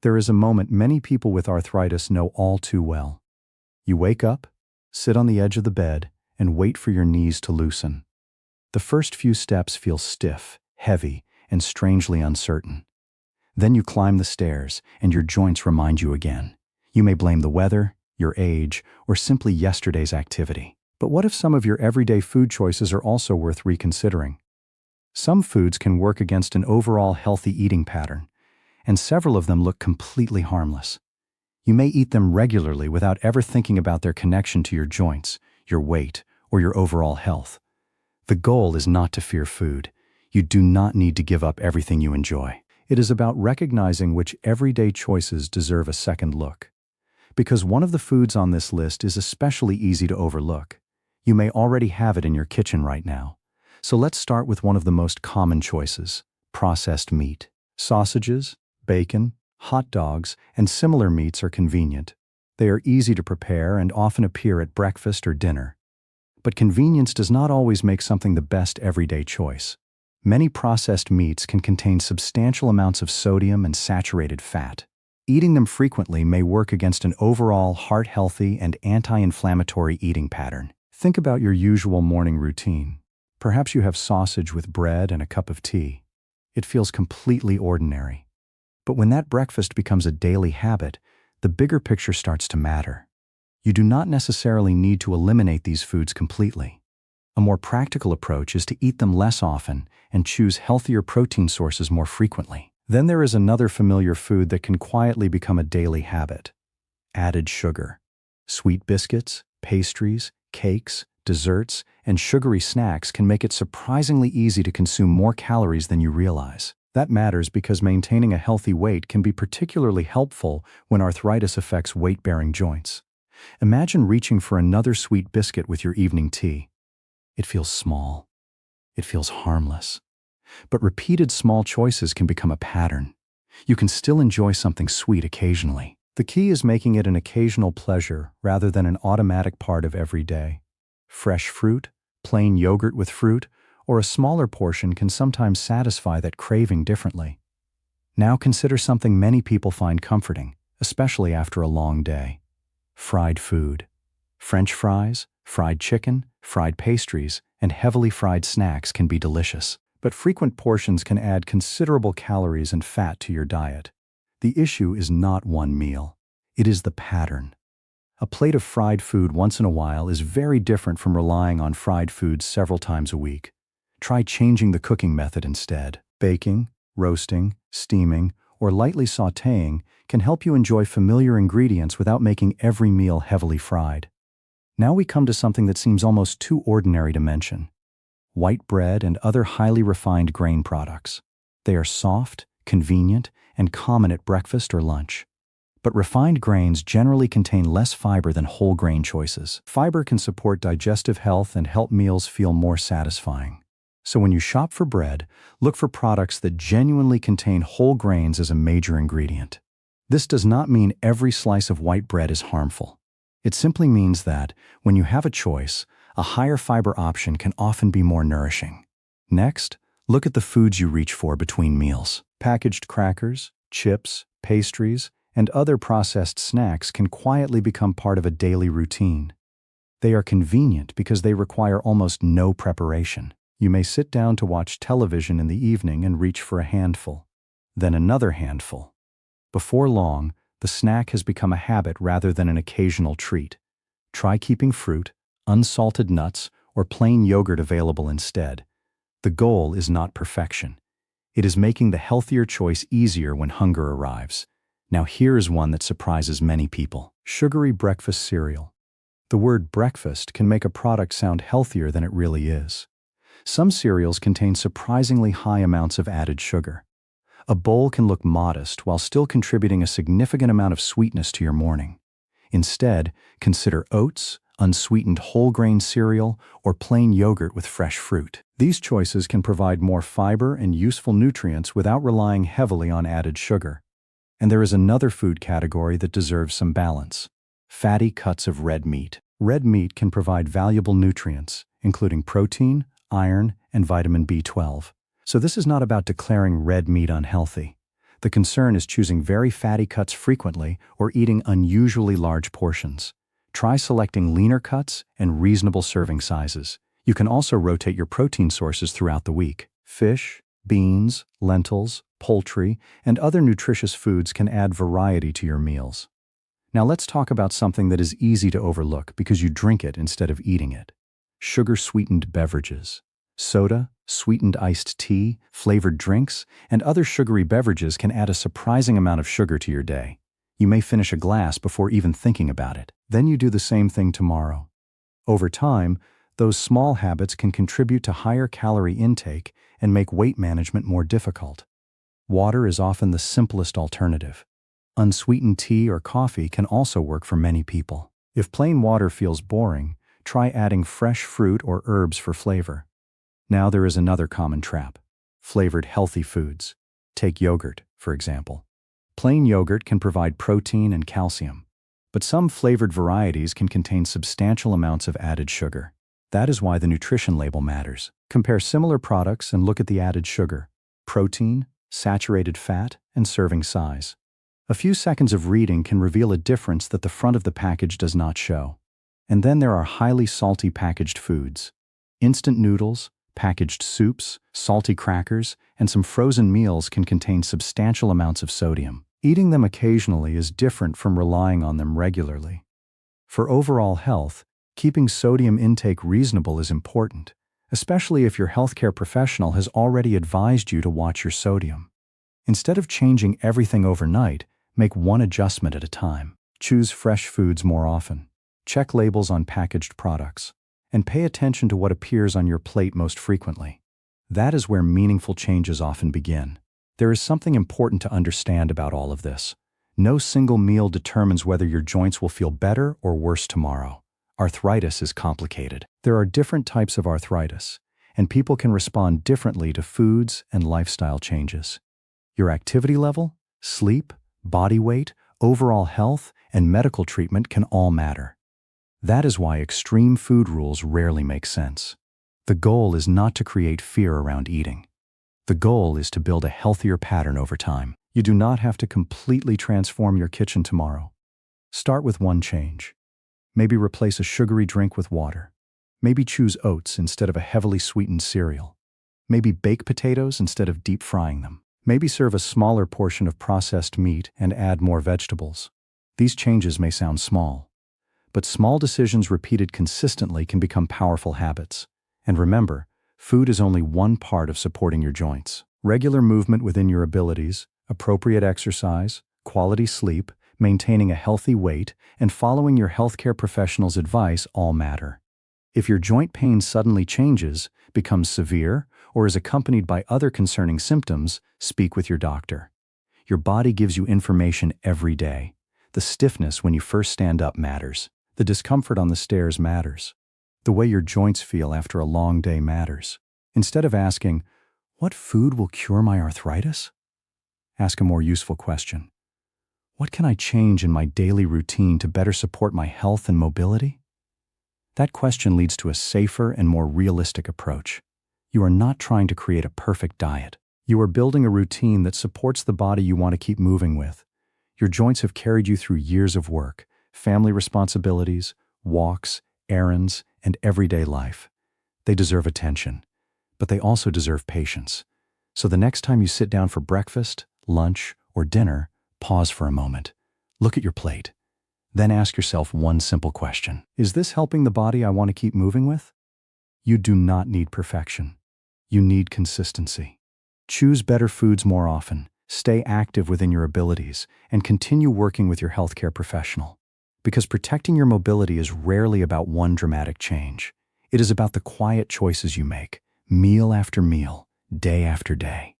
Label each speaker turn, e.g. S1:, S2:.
S1: There is a moment many people with arthritis know all too well. You wake up, sit on the edge of the bed, and wait for your knees to loosen. The first few steps feel stiff, heavy, and strangely uncertain. Then you climb the stairs, and your joints remind you again. You may blame the weather, your age, or simply yesterday's activity. But what if some of your everyday food choices are also worth reconsidering? Some foods can work against an overall healthy eating pattern, and several of them look completely harmless. You may eat them regularly without ever thinking about their connection to your joints, your weight, or your overall health. The goal is not to fear food. You do not need to give up everything you enjoy. It is about recognizing which everyday choices deserve a second look. Because one of the foods on this list is especially easy to overlook. You may already have it in your kitchen right now. So let's start with one of the most common choices: processed meat. Sausages, bacon, hot dogs, and similar meats are convenient. They are easy to prepare and often appear at breakfast or dinner. But convenience does not always make something the best everyday choice. Many processed meats can contain substantial amounts of sodium and saturated fat. Eating them frequently may work against an overall heart-healthy and anti-inflammatory eating pattern. Think about your usual morning routine. Perhaps you have sausage with bread and a cup of tea. It feels completely ordinary. But when that breakfast becomes a daily habit, the bigger picture starts to matter. You do not necessarily need to eliminate these foods completely. A more practical approach is to eat them less often and choose healthier protein sources more frequently. Then there is another familiar food that can quietly become a daily habit: added sugar. Sweet biscuits, pastries, cakes, desserts, and sugary snacks can make it surprisingly easy to consume more calories than you realize. That matters because maintaining a healthy weight can be particularly helpful when arthritis affects weight-bearing joints. Imagine reaching for another sweet biscuit with your evening tea. It feels small. It feels harmless. But repeated small choices can become a pattern. You can still enjoy something sweet occasionally. The key is making it an occasional pleasure rather than an automatic part of every day. Fresh fruit, plain yogurt with fruit, or a smaller portion can sometimes satisfy that craving differently. Now consider something many people find comforting, especially after a long day: fried food. French fries, fried chicken, fried pastries, and heavily fried snacks can be delicious. But frequent portions can add considerable calories and fat to your diet. The issue is not one meal. It is the pattern. A plate of fried food once in a while is very different from relying on fried foods several times a week. Try changing the cooking method instead. Baking, roasting, steaming, or lightly sautéing can help you enjoy familiar ingredients without making every meal heavily fried. Now we come to something that seems almost too ordinary to mention: white bread and other highly refined grain products. They are soft, convenient, and common at breakfast or lunch. But refined grains generally contain less fiber than whole grain choices. Fiber can support digestive health and help meals feel more satisfying. So when you shop for bread, look for products that genuinely contain whole grains as a major ingredient. This does not mean every slice of white bread is harmful. It simply means that, when you have a choice, a higher fiber option can often be more nourishing. Next, look at the foods you reach for between meals. Packaged crackers, chips, pastries, and other processed snacks can quietly become part of a daily routine. They are convenient because they require almost no preparation. You may sit down to watch television in the evening and reach for a handful, then another handful. Before long, the snack has become a habit rather than an occasional treat. Try keeping fruit, unsalted nuts, or plain yogurt available instead. The goal is not perfection. It is making the healthier choice easier when hunger arrives. Now here is one that surprises many people: sugary breakfast cereal. The word breakfast can make a product sound healthier than it really is. Some cereals contain surprisingly high amounts of added sugar. A bowl can look modest while still contributing a significant amount of sweetness to your morning. Instead, consider oats, unsweetened whole grain cereal, or plain yogurt with fresh fruit. These choices can provide more fiber and useful nutrients without relying heavily on added sugar. And there is another food category that deserves some balance: fatty cuts of red meat. Red meat can provide valuable nutrients, including protein, iron, and vitamin B12. So this is not about declaring red meat unhealthy. The concern is choosing very fatty cuts frequently or eating unusually large portions. Try selecting leaner cuts and reasonable serving sizes. You can also rotate your protein sources throughout the week. Fish, beans, lentils, poultry, and other nutritious foods can add variety to your meals. Now let's talk about something that is easy to overlook because you drink it instead of eating it. Sugar-sweetened beverages. Soda, sweetened iced tea, flavored drinks, and other sugary beverages can add a surprising amount of sugar to your day. You may finish a glass before even thinking about it. Then you do the same thing tomorrow. Over time, those small habits can contribute to higher calorie intake and make weight management more difficult. Water is often the simplest alternative. Unsweetened tea or coffee can also work for many people. If plain water feels boring, try adding fresh fruit or herbs for flavor. Now there is another common trap: flavored healthy foods. Take yogurt, for example. Plain yogurt can provide protein and calcium, but some flavored varieties can contain substantial amounts of added sugar. That is why the nutrition label matters. Compare similar products and look at the added sugar, protein, saturated fat, and serving size. A few seconds of reading can reveal a difference that the front of the package does not show. And then there are highly salty packaged foods. Instant noodles, packaged soups, salty crackers, and some frozen meals can contain substantial amounts of sodium. Eating them occasionally is different from relying on them regularly. For overall health, keeping sodium intake reasonable is important, especially if your healthcare professional has already advised you to watch your sodium. Instead of changing everything overnight, make one adjustment at a time. Choose fresh foods more often. Check labels on packaged products. And pay attention to what appears on your plate most frequently. That is where meaningful changes often begin. There is something important to understand about all of this. No single meal determines whether your joints will feel better or worse tomorrow. Arthritis is complicated. There are different types of arthritis, and people can respond differently to foods and lifestyle changes. Your activity level, sleep, body weight, overall health, and medical treatment can all matter. That is why extreme food rules rarely make sense. The goal is not to create fear around eating. The goal is to build a healthier pattern over time. You do not have to completely transform your kitchen tomorrow. Start with one change. Maybe replace a sugary drink with water. Maybe choose oats instead of a heavily sweetened cereal. Maybe bake potatoes instead of deep frying them. Maybe serve a smaller portion of processed meat and add more vegetables. These changes may sound small, but small decisions repeated consistently can become powerful habits. And remember, food is only one part of supporting your joints. Regular movement within your abilities, appropriate exercise, quality sleep, maintaining a healthy weight, and following your healthcare professional's advice all matter. If your joint pain suddenly changes, becomes severe, or is accompanied by other concerning symptoms, speak with your doctor. Your body gives you information every day. The stiffness when you first stand up matters. The discomfort on the stairs matters. The way your joints feel after a long day matters. Instead of asking, "What food will cure my arthritis?" ask a more useful question. What can I change in my daily routine to better support my health and mobility? That question leads to a safer and more realistic approach. You are not trying to create a perfect diet. You are building a routine that supports the body you want to keep moving with. Your joints have carried you through years of work, family responsibilities, walks, errands, and everyday life. They deserve attention, but they also deserve patience. So the next time you sit down for breakfast, lunch, or dinner, pause for a moment. Look at your plate. Then ask yourself one simple question. Is this helping the body I want to keep moving with? You do not need perfection. You need consistency. Choose better foods more often, stay active within your abilities, and continue working with your healthcare professional. Because protecting your mobility is rarely about one dramatic change. It is about the quiet choices you make, meal after meal, day after day.